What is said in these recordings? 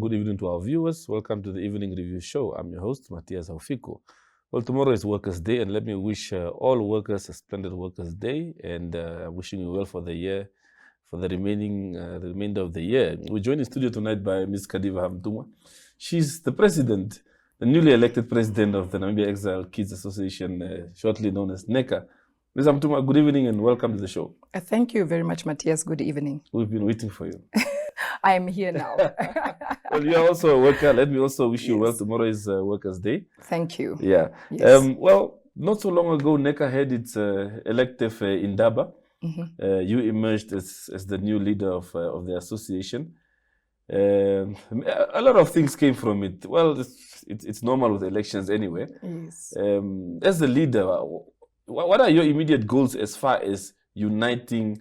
good evening to our viewers. Welcome to the Evening Review Show. I'm your host, Matthias Haufiko. Well, tomorrow is Workers' Day, and let me wish all workers a splendid Workers' Day, and I'm wishing you well for the year, for the remainder of the year. We're joined in studio tonight by Ms. Kadiva Hamutumwa. She's the president, the newly elected president of the Namibia Exile Kids Association, shortly known as NECA. Ms. Hamutumwa, good evening and welcome to the show. Thank you very much, Matthias. Good evening. We've been waiting for you. I am here now. Well, you're also a worker. Let me also wish you well. Tomorrow is Workers' Day. Thank you. Yeah. Yes. Well, not so long ago, NECA had its elective in Daba. You emerged as the new leader of the association. A lot of things came from it. Well, it's normal with elections anyway. Yes. As the leader, what are your immediate goals as far as uniting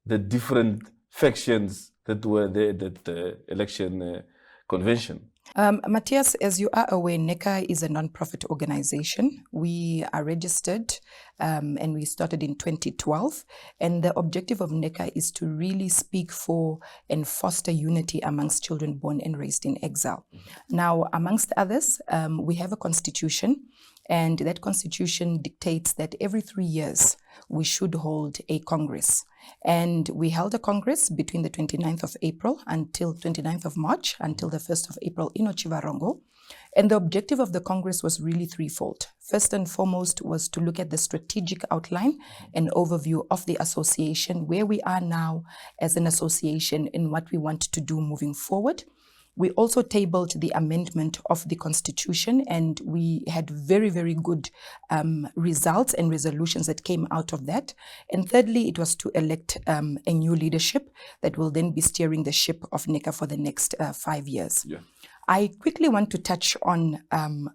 the different factions that were there at the election convention? Matthias, as you are aware, NECA is a non-profit organization. We are registered and we started in 2012. And the objective of NECA is to really speak for and foster unity amongst children born and raised in exile. Now, amongst others, we have a constitution. And that constitution dictates that every 3 years we should hold a Congress. And we held a Congress between the 29th of April until 29th of March, until the 1st of April in Ochivarongo. And the objective of the Congress was really threefold. First and foremost was to look at the strategic outline and overview of the association, where we are now as an association and what we want to do moving forward. We also tabled the amendment of the Constitution, and we had very, very good results and resolutions that came out of that. And thirdly, it was to elect a new leadership that will then be steering the ship of NECA for the next 5 years. Yeah. I quickly want to touch on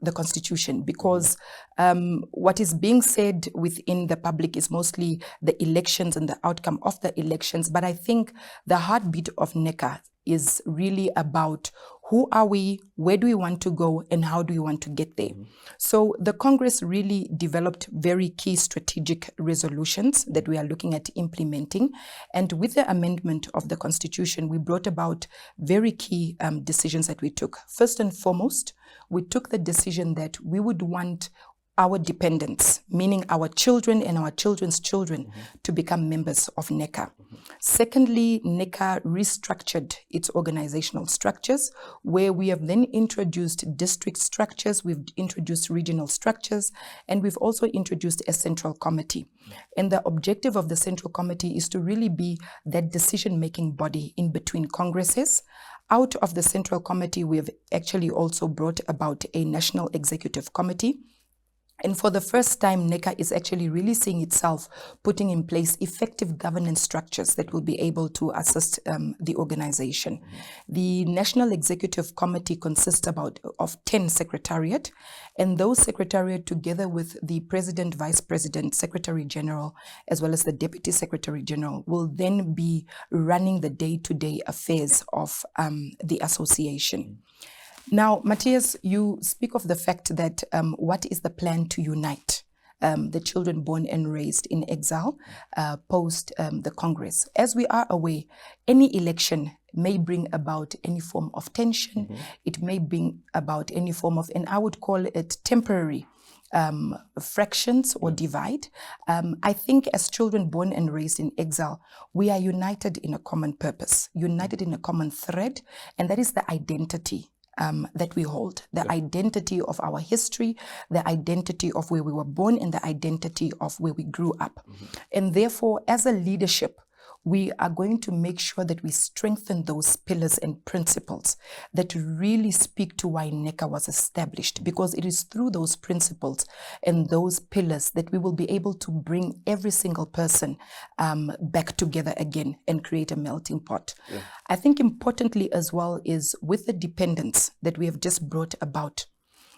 the Constitution because what is being said within the public is mostly the elections and the outcome of the elections. But I think the heartbeat of NECA is really about who are we, where do we want to go, and how do we want to get there. So the Congress really developed very key strategic resolutions that we are looking at implementing. And with the amendment of the Constitution, we brought about very key decisions that we took. First and foremost, we took the decision that we would want our dependents, meaning our children and our children's children, to become members of NECA. Secondly, NECA restructured its organizational structures, where we have then introduced district structures, we've introduced regional structures, and we've also introduced a central committee. And the objective of the central committee is to really be that decision-making body in between congresses. Out of the central committee, we have actually also brought about a national executive committee. And for the first time, NECA is actually really seeing itself putting in place effective governance structures that will be able to assist the organization. The National Executive Committee consists of 10 secretariat, and those secretariat, together with the President, Vice President, Secretary General, as well as the Deputy Secretary General, will then be running the day-to-day affairs of the association. Now, Matthias, you speak of the fact that what is the plan to unite the children born and raised in exile post the Congress. As we are aware, any election may bring about any form of tension. It may bring about any form of, and I would call it temporary fractions or divide. I think as children born and raised in exile, we are united in a common purpose, united in a common thread, and that is the identity that we hold, the identity of our history, the identity of where we were born, and the identity of where we grew up. And therefore, as a leadership, we are going to make sure that we strengthen those pillars and principles that really speak to why NECA was established, because it is through those principles and those pillars that we will be able to bring every single person back together again and create a melting pot. Yeah. I think importantly as well is with the dependence that we have just brought about,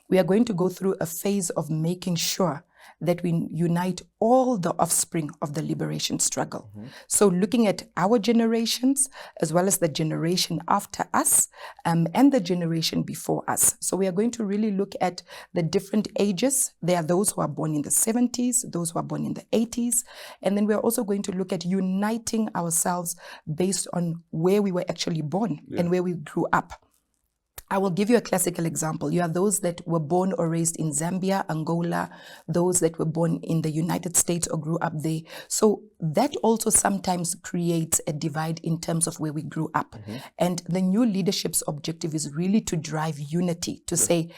we are going to go through a phase of making sure that we unite all the offspring of the liberation struggle. So looking at our generations, as well as the generation after us, and the generation before us. So we are going to really look at the different ages. There are those who are born in the 70s, those who are born in the 80s, and then we're also going to look at uniting ourselves based on where we were actually born and where we grew up. I will give you a classical example. You are those that were born or raised in Zambia, Angola, those that were born in the United States or grew up there. So that also sometimes creates a divide in terms of where we grew up. And the new leadership's objective is really to drive unity, to say,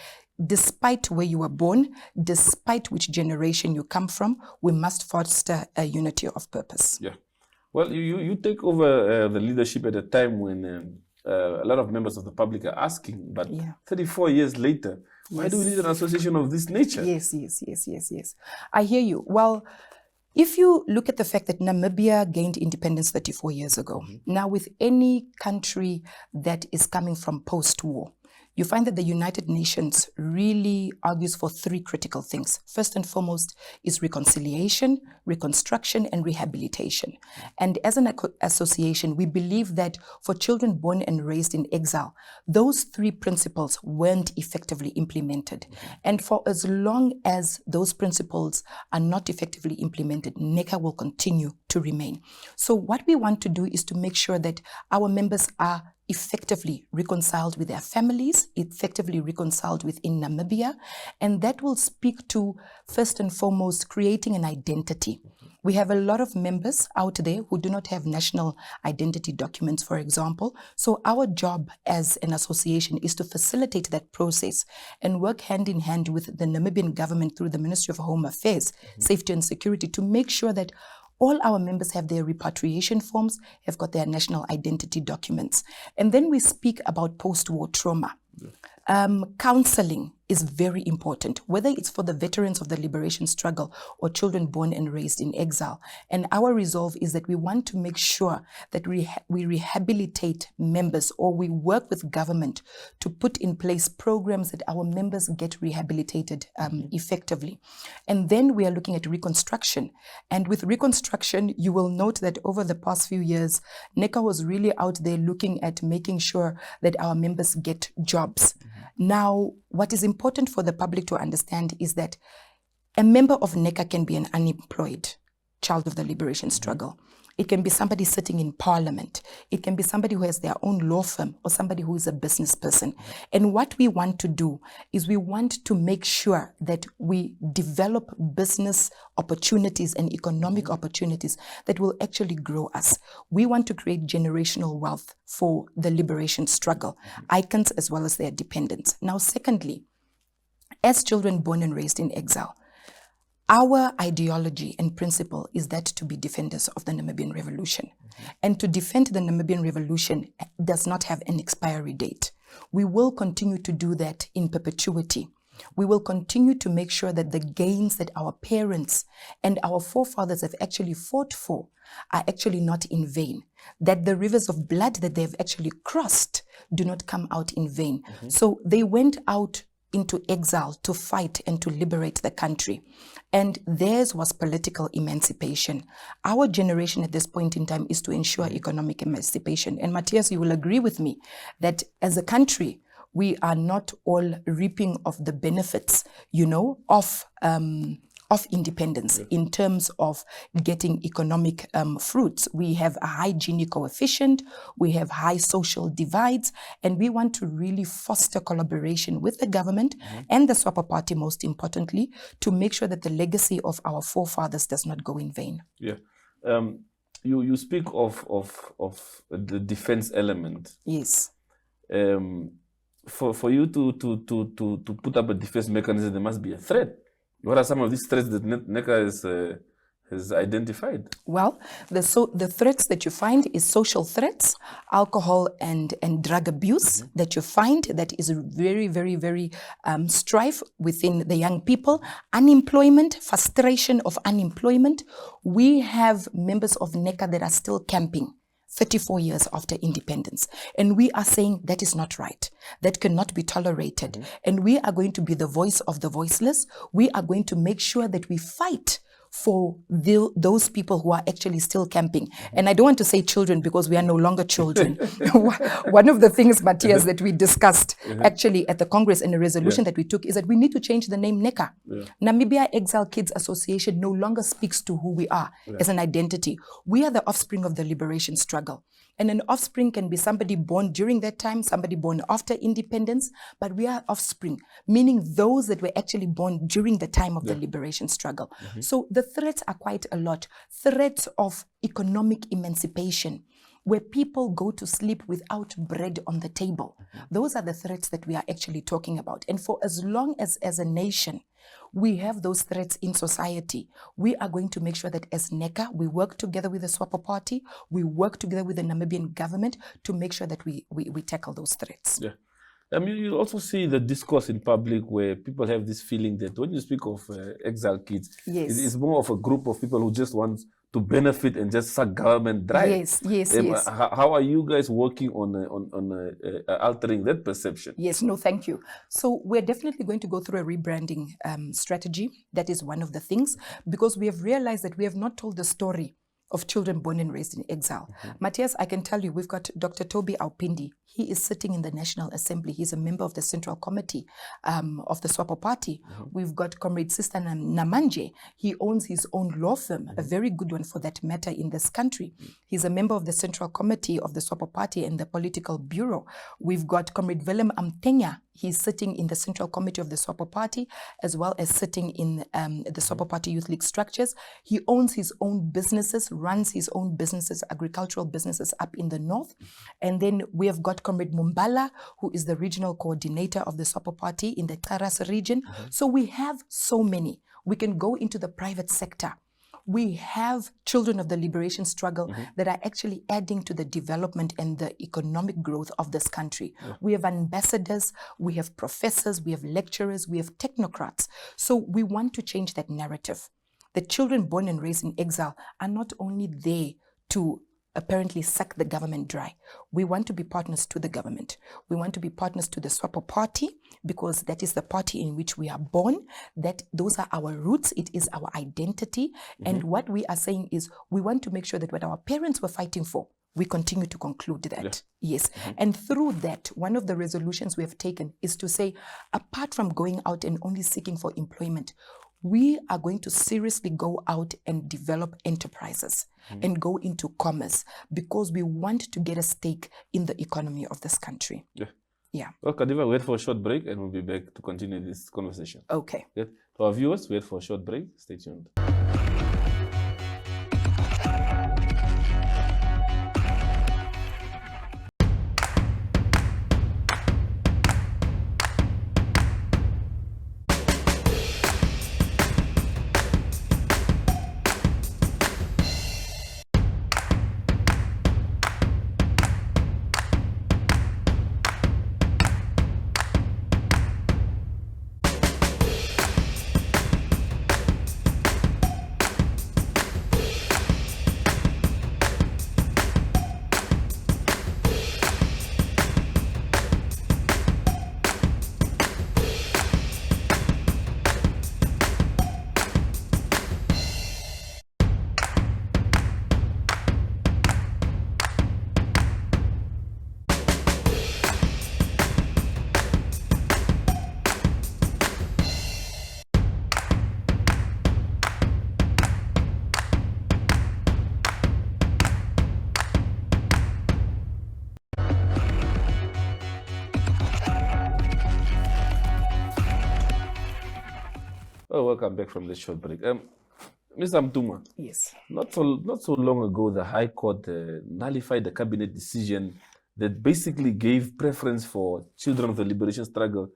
despite where you were born, despite which generation you come from, we must foster a unity of purpose. Yeah. Well, you take over the leadership at a time when a lot of members of the public are asking, but 34 years later, why do we need an association of this nature? Yes. I hear you. Well, if you look at the fact that Namibia gained independence 34 years ago, now with any country that is coming from post-war, you find that the United Nations really argues for three critical things. First and foremost is reconciliation, reconstruction, and rehabilitation. And as an association, we believe that for children born and raised in exile, those three principles weren't effectively implemented. And for as long as those principles are not effectively implemented, NECA will continue to remain. So what we want to do is to make sure that our members are effectively reconciled with their families, effectively reconciled within Namibia, and that will speak to, first and foremost, creating an identity. We have a lot of members out there who do not have national identity documents, for example. So our job as an association is to facilitate that process and work hand in hand with the Namibian government through the Ministry of Home Affairs, Safety and Security, to make sure that all our members have their repatriation forms, have got their national identity documents. And then we speak about post-war trauma. Counseling is very important, whether it's for the veterans of the liberation struggle or children born and raised in exile. And our resolve is that we want to make sure that we rehabilitate members, or we work with government to put in place programs that our members get rehabilitated effectively. And then we are looking at reconstruction. And with reconstruction, you will note that over the past few years, NECA was really out there looking at making sure that our members get jobs. Now, what is important for the public to understand is that a member of NECA can be an unemployed child of the liberation struggle. It can be somebody sitting in parliament. It can be somebody who has their own law firm or somebody who is a business person. And what we want to do is we want to make sure that we develop business opportunities and economic opportunities that will actually grow us. We want to create generational wealth for the liberation struggle, icons as well as their dependents. Now, secondly, as children born and raised in exile, our ideology and principle is that to be defenders of the Namibian Revolution. And to defend the Namibian Revolution does not have an expiry date. We will continue to do that in perpetuity. We will continue to make sure that the gains that our parents and our forefathers have actually fought for are actually not in vain, that the rivers of blood that they've actually crossed do not come out in vain. So they went out into exile to fight and to liberate the country. And theirs was political emancipation. Our generation at this point in time is to ensure economic emancipation. And Matthias, you will agree with me that as a country, we are not all reaping of the benefits, of independence in terms of getting economic fruits. We have a high Gini coefficient, we have high social divides, and we want to really foster collaboration with the government and the Swapo Party, most importantly, to make sure that the legacy of our forefathers does not go in vain. Yeah. You speak of the defense element. Yes. For you to put up a defense mechanism, there must be a threat. What are some of these threats that NECA has identified? Well, the threats that you find is social threats, alcohol and drug abuse that you find that is very, very, very strife within the young people, unemployment, frustration of unemployment. We have members of NECA that are still camping 34 years after independence. And we are saying that is not right. That cannot be tolerated. And we are going to be the voice of the voiceless. We are going to make sure that we fight for those people who are actually still camping. And I don't want to say children because we are no longer children. One of the things, Matthias, that we discussed actually at the Congress in a resolution that we took is that we need to change the name NECA. Namibia Exile Kids Association no longer speaks to who we are as an identity. We are the offspring of the liberation struggle. And an offspring can be somebody born during that time, somebody born after independence, but we are offspring, meaning those that were actually born during the time of the liberation struggle. So the threats are quite a lot. Threats of economic emancipation, where people go to sleep without bread on the table. Those are the threats that we are actually talking about. And for as long as a nation, we have those threats in society, we are going to make sure that as NECA, we work together with the Swapo Party, we work together with the Namibian government to make sure that we tackle those threats. Yeah. I mean, you also see the discourse in public where people have this feeling that when you speak of exile kids, Yes. it is more of a group of people who just want to benefit and just suck government dry. Yes, yes, yes. How are you guys working on altering that perception? Yes, no, thank you. So we're definitely going to go through a rebranding strategy. That is one of the things, because we have realized that we have not told the story of children born and raised in exile. Matthias, I can tell you, we've got Dr. Toby Aupindi. He is sitting in the National Assembly. He's a member of the Central Committee of the Swapo Party. We've got Comrade Sister Namanje. He owns his own law firm, a very good one for that matter in this country. He's a member of the Central Committee of the Swapo Party and the Political Bureau. We've got Comrade Willem Amtenya. He's sitting in the Central Committee of the Swapo Party, as well as sitting in the Swapo Party Youth League structures. He owns his own businesses, runs his own businesses, agricultural businesses up in the north. And then we have got Comrade Mumbala, who is the regional coordinator of the Swapo Party in the Karas region. So we have so many. We can go into the private sector. We have children of the liberation struggle that are actually adding to the development and the economic growth of this country. We have ambassadors, we have professors, we have lecturers, we have technocrats. So we want to change that narrative. The children born and raised in exile are not only there to apparently suck the government dry. We want to be partners to the government. We want to be partners to the Swapo Party, because that is the party in which we are born. That those are our roots. It is our identity. And what we are saying is we want to make sure that what our parents were fighting for, we continue to conclude that. Yes. And through that, one of the resolutions we have taken is to say, apart from going out and only seeking for employment, we are going to seriously go out and develop enterprises and go into commerce, because we want to get a stake in the economy of this country. Yeah. Well, Kadiva, wait for a short break and we'll be back to continue this conversation. Okay. To our viewers, wait for a short break. Stay tuned. Oh, welcome back from this short break. Mr. Hamutumwa. Yes. Not so long ago, the High Court nullified the cabinet decision that basically gave preference for children of the liberation struggle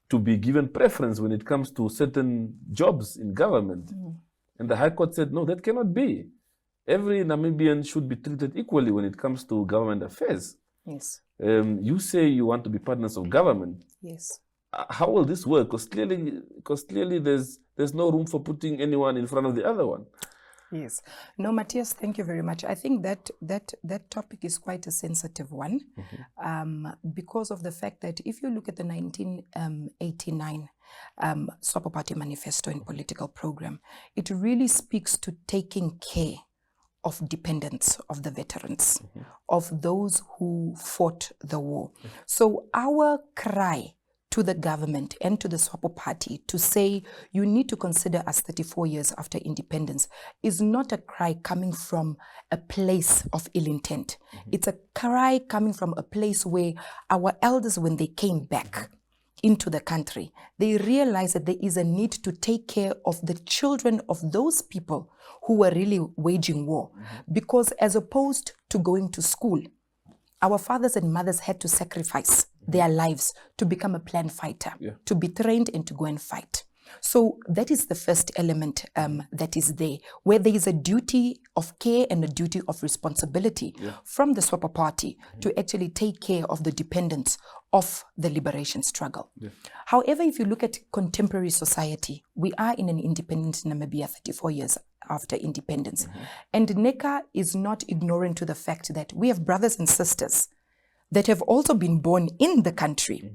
to be given preference when it comes to certain jobs in government. And the High Court said, no, that cannot be. Every Namibian should be treated equally when it comes to government affairs. Yes. You say you want to be partners of government. Yes. How will this work? Because clearly there's no room for putting anyone in front of the other one. Yes. No, Matthias, thank you very much. I think that topic is quite a sensitive one, because of the fact that if you look at the 1989 Swapo Party Manifesto and Political Program, it really speaks to taking care of dependents, of the veterans, of those who fought the war. So our cry to the government and to the Swapo Party to say you need to consider us 34 years after independence is not a cry coming from a place of ill intent. It's a cry coming from a place where our elders, when they came back into the country, they realized that there is a need to take care of the children of those people who were really waging war. Because as opposed to going to school, our fathers and mothers had to sacrifice their lives to become a plan fighter, to be trained and to go and fight. So that is the first element that is there, where there is a duty of care and a duty of responsibility from the Swapo Party to actually take care of the dependents of the liberation struggle. However, if you look at contemporary society, we are in an independent Namibia 34 years after independence. And NECA is not ignorant to the fact that we have brothers and sisters that have also been born in the country.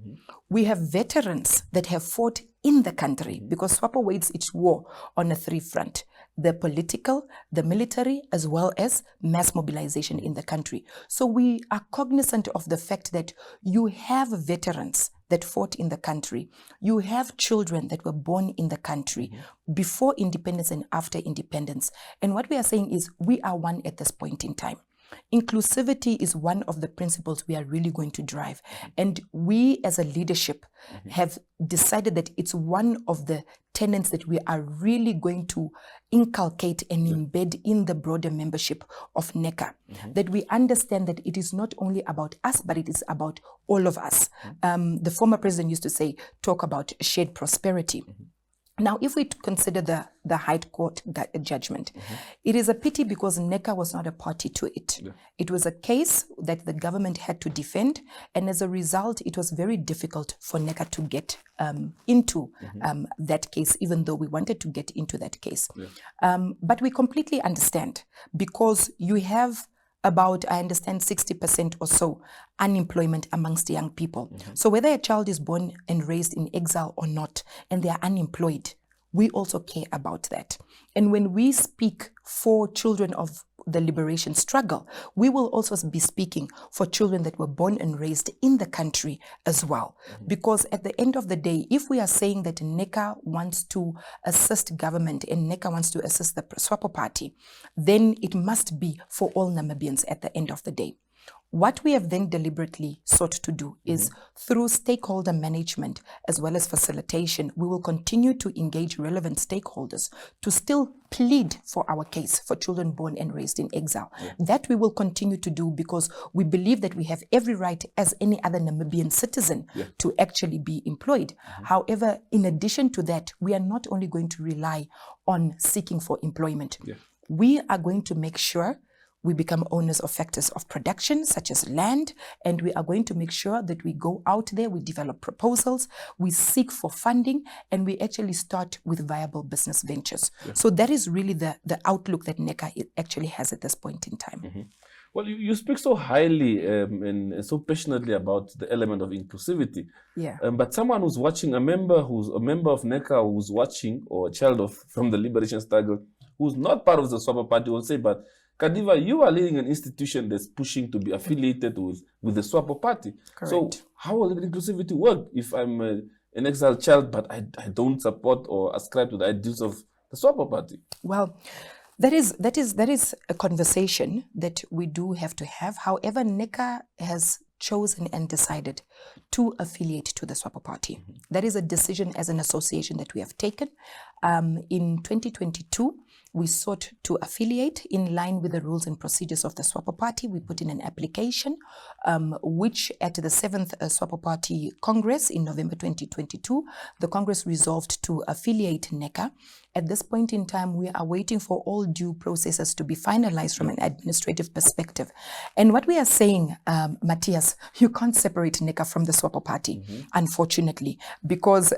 We have veterans that have fought in the country, because Swapo waged its war on a three front: the political, the military, as well as mass mobilization in the country. So we are cognizant of the fact that you have veterans that fought in the country. You have children that were born in the country before independence and after independence. And what we are saying is we are one at this point in time. Inclusivity is one of the principles we are really going to drive. And we as a leadership have decided that it's one of the tenets that we are really going to inculcate and embed in the broader membership of NECA. That we understand that it is not only about us, but it is about all of us. The former president used to say, talk about shared prosperity. Now, if we consider the High Court judgment, it is a pity because NECA was not a party to it. It was a case that the government had to defend, and as a result, it was very difficult for NECA to get into that case, even though we wanted to get into that case. But we completely understand, because you have about, I understand, 60% or so unemployment amongst young people. So whether a child is born and raised in exile or not, and they are unemployed, we also care about that. And when we speak for children of the liberation struggle, we will also be speaking for children that were born and raised in the country as well. Because at the end of the day, if we are saying that NECA wants to assist government and NECA wants to assist the Swapo Party, then it must be for all Namibians at the end of the day. What we have then deliberately sought to do is through stakeholder management as well as facilitation, we will continue to engage relevant stakeholders to still plead for our case for children born and raised in exile. That we will continue to do because we believe that we have every right as any other Namibian citizen to actually be employed. However, in addition to that, we are not only going to rely on seeking for employment. We are going to make sure we become owners of factors of production, such as land, and we are going to make sure that we go out there, we develop proposals, we seek for funding, and we actually start with viable business ventures. So that is really the outlook that NECA actually has at this point in time. Well, you speak so highly and so passionately about the element of inclusivity. But someone who's watching, a member of NECA who's watching, or a child from the liberation struggle, who's not part of the Swapo Party, will say, but Kadiva, you are leading an institution that's pushing to be affiliated with the Swapo Party. Correct. So how will inclusivity work if I'm an exiled child, but I don't support or ascribe to the ideals of the Swapo Party? Well, that is a conversation that we do have to have. However, NECA has chosen and decided to affiliate to the Swapo Party. That is a decision as an association that we have taken. In 2022, we sought to affiliate in line with the rules and procedures of the Swapo Party. We put in an application, which at the 7th Swapo Party Congress in November 2022, the Congress resolved to affiliate NECA. At this point in time, we are waiting for all due processes to be finalized from an administrative perspective. And what we are saying, Matthias, you can't separate NECA from the Swapo Party, unfortunately, because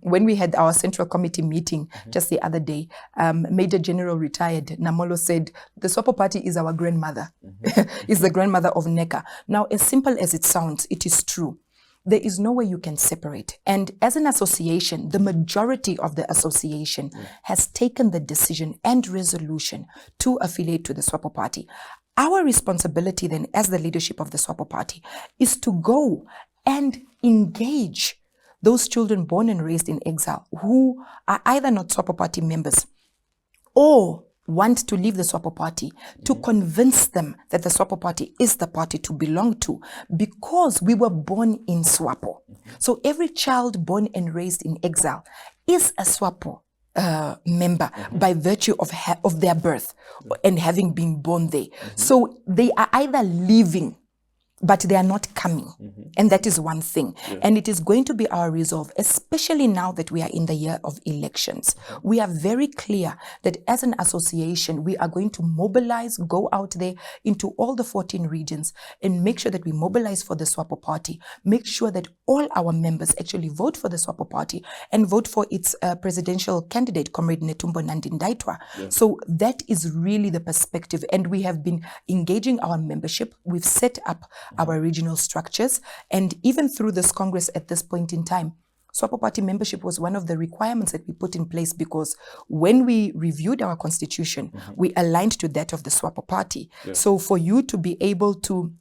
when we had our Central Committee meeting just the other day, Major General retired Namolo said, the Swapo Party is our grandmother, is the grandmother of NECA. Now, as simple as it sounds, it is true. There is no way you can separate. And as an association, the majority of the association has taken the decision and resolution to affiliate to the Swapo Party. Our responsibility then as the leadership of the Swapo Party is to go and engage those children born and raised in exile who are either not Swapo Party members or want to leave the Swapo Party, to convince them that the Swapo Party is the party to belong to, because we were born in Swapo. So every child born and raised in exile is a Swapo member by virtue of their birth and having been born there. So they are either leaving, but they are not coming. And that is one thing. And it is going to be our resolve, especially now that we are in the year of elections. We are very clear that as an association, we are going to mobilize, go out there into all the 14 regions and make sure that we mobilize for the Swapo Party, make sure that all our members actually vote for the Swapo Party and vote for its presidential candidate, Comrade Netumbo Nandi-Ndaitwah. So that is really the perspective. And we have been engaging our membership. We've set up our regional structures. And even through this Congress at this point in time, Swapo Party membership was one of the requirements that we put in place, because when we reviewed our constitution, we aligned to that of the Swapo Party. So for you to be able to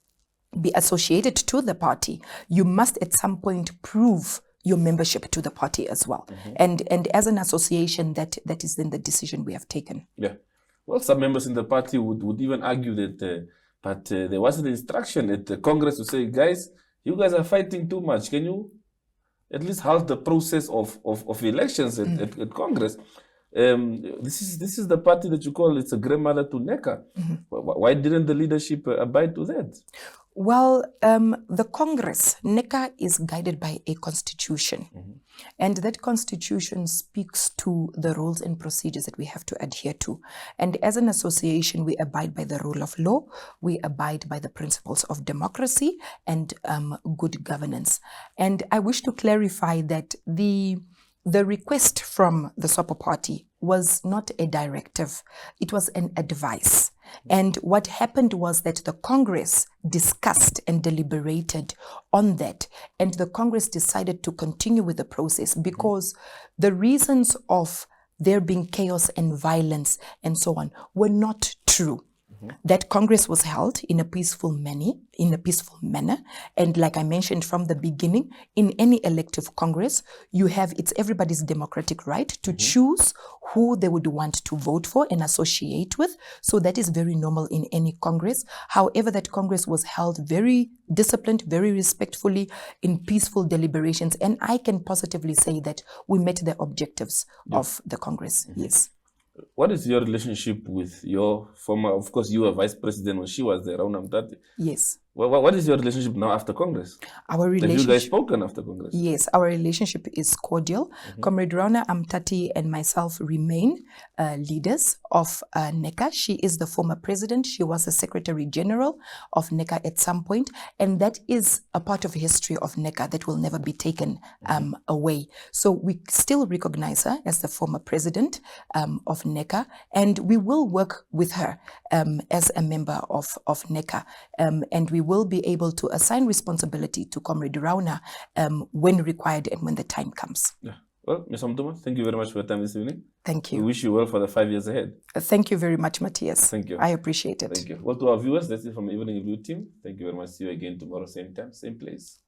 be associated to the party, you must at some point prove your membership to the party as well. And as an association, that is then the decision we have taken. Yeah. Well, some members in the party would even argue that but there was an instruction at the Congress to say, guys, you guys are fighting too much. Can you at least halt the process of elections at Congress? This is the party that you call it's a grandmother to NECA. Why didn't the leadership abide to that? Well, the Congress, NECA, is guided by a constitution. And that constitution speaks to the rules and procedures that we have to adhere to. And as an association, we abide by the rule of law. We abide by the principles of democracy and good governance. And I wish to clarify that the request from the Swapo Party was not a directive. It was an advice. And what happened was that the Congress discussed and deliberated on that. And the Congress decided to continue with the process because the reasons of there being chaos and violence and so on were not true. That Congress was held in a peaceful manner. And like I mentioned from the beginning, in any elective Congress, it's everybody's democratic right to choose who they would want to vote for and associate with. So that is very normal in any Congress. However, that Congress was held very disciplined, very respectfully, in peaceful deliberations. And I can positively say that we met the objectives of the Congress. Yes. What is your relationship with your former, of course, you were vice president when she was there, Rauna Mtati? Yes. What is your relationship now after Congress? Our relationship. Have you guys spoken after Congress? Yes, our relationship is cordial. Comrade Rauna Mtati and myself remain leaders of NECA. She is the former president. She was the Secretary General of NECA at some point. And that is a part of history of NECA that will never be taken away. So we still recognize her as the former president of NECA. And we will work with her as a member of NECA. And we will be able to assign responsibility to Comrade Rauna when required and when the time comes. Yeah. Well, Ms. Hamutumwa, thank you very much for your time this evening. Thank you. We wish you well for the 5 years ahead. Thank you very much, Matthias. Thank you. I appreciate it. Thank you. Well, to our viewers, that's it from the Evening Review team. Thank you very much. See you again tomorrow, same time, same place.